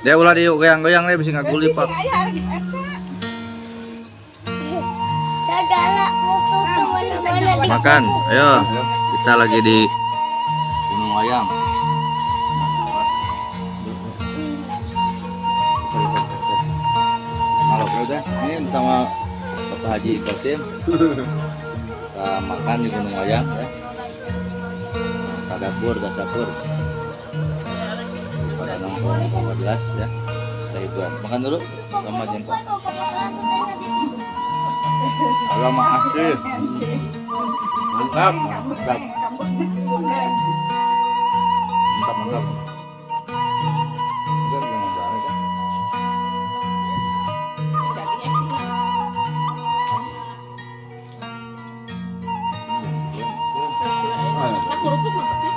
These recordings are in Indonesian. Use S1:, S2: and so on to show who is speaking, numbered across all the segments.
S1: Dia ulah di goyang-goyang deh bisa ngaguli pak.
S2: Segala foto kemana-mana.
S1: Makan, ayo. Kita lagi di Gunung Wayang. Halo bro, ini sama Bapak Haji Kosim. Kita makan di Gunung Wayang ya. Kadapur, dasapur. Pada nongkrong 15 ya. Kita itu makan dulu sama jengkol. Halo makasih. Mantap, mantap. Mantap, mantap. Udah jangan banget ya.
S3: Nah, kerupuk apa sih?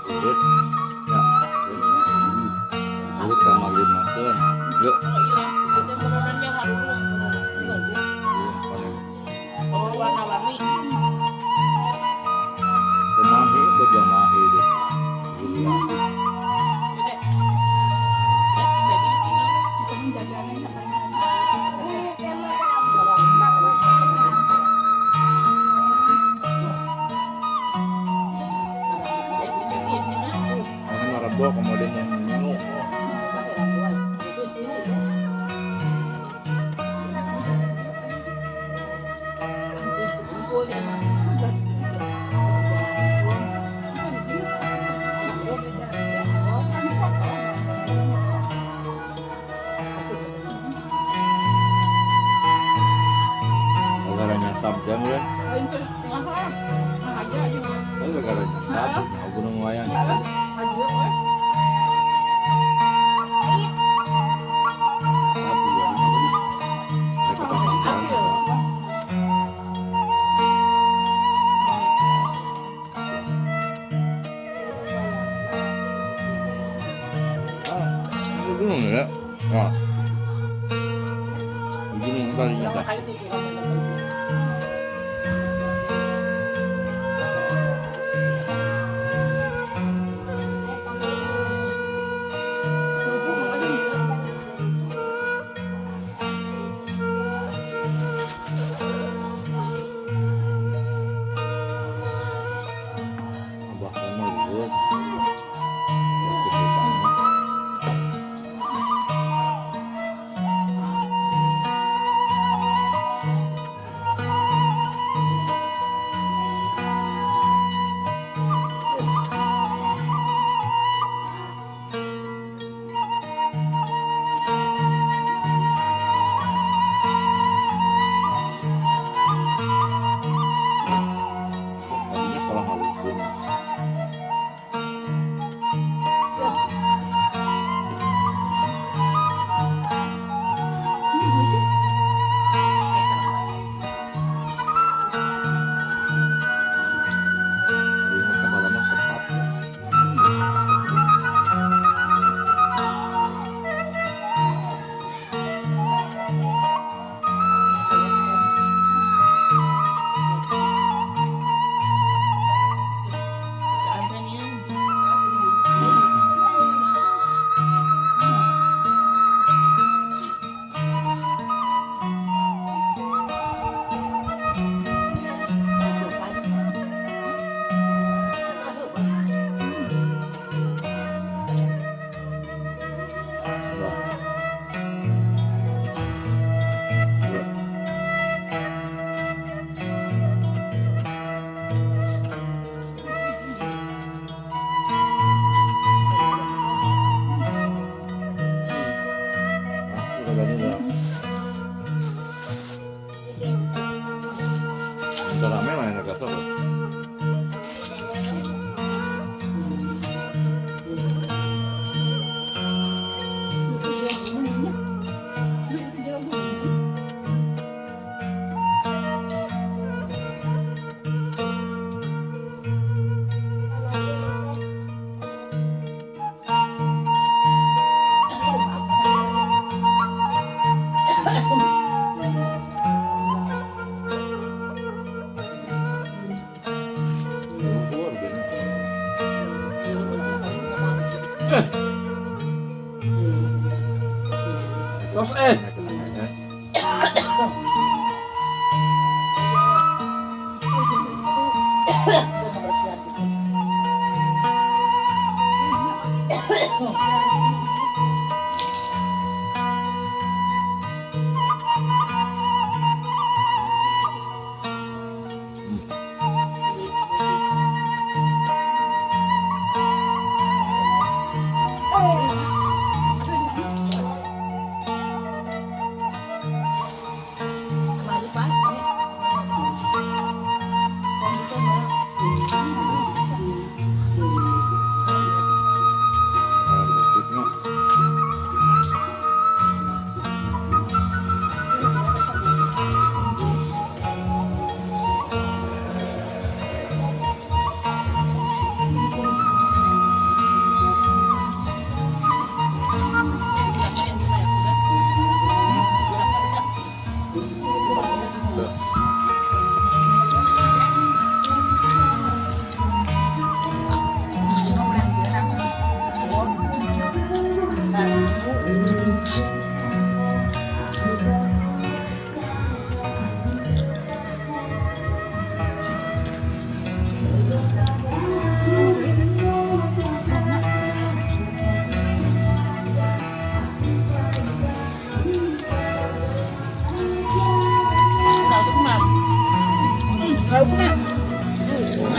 S1: Urut. Ya. Urut kamar dimakan. Yuk.
S3: Warna-warni.
S1: Jemahi berjamahi deh. Iya. Ini marabo kemudian yang minum. Negaranya Sabjang ya. Ini negaranya Sabjang, Gunung Wayang. Gunung ya. Nah. Gunung kalinya tak. Abah kamu lihat.
S4: Terus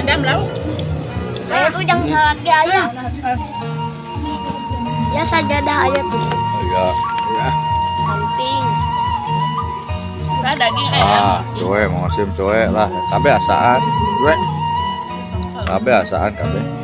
S3: Adam lauk.
S2: Itu jangan salah dia ya. Ya sajadah aja tuh.
S1: Iya. Iya.
S2: Samping.
S3: Ada daging ayam.
S1: Cuek mau sim cuek lah. Kabeh asaan. Cuek. Kabeh asaan kabeh.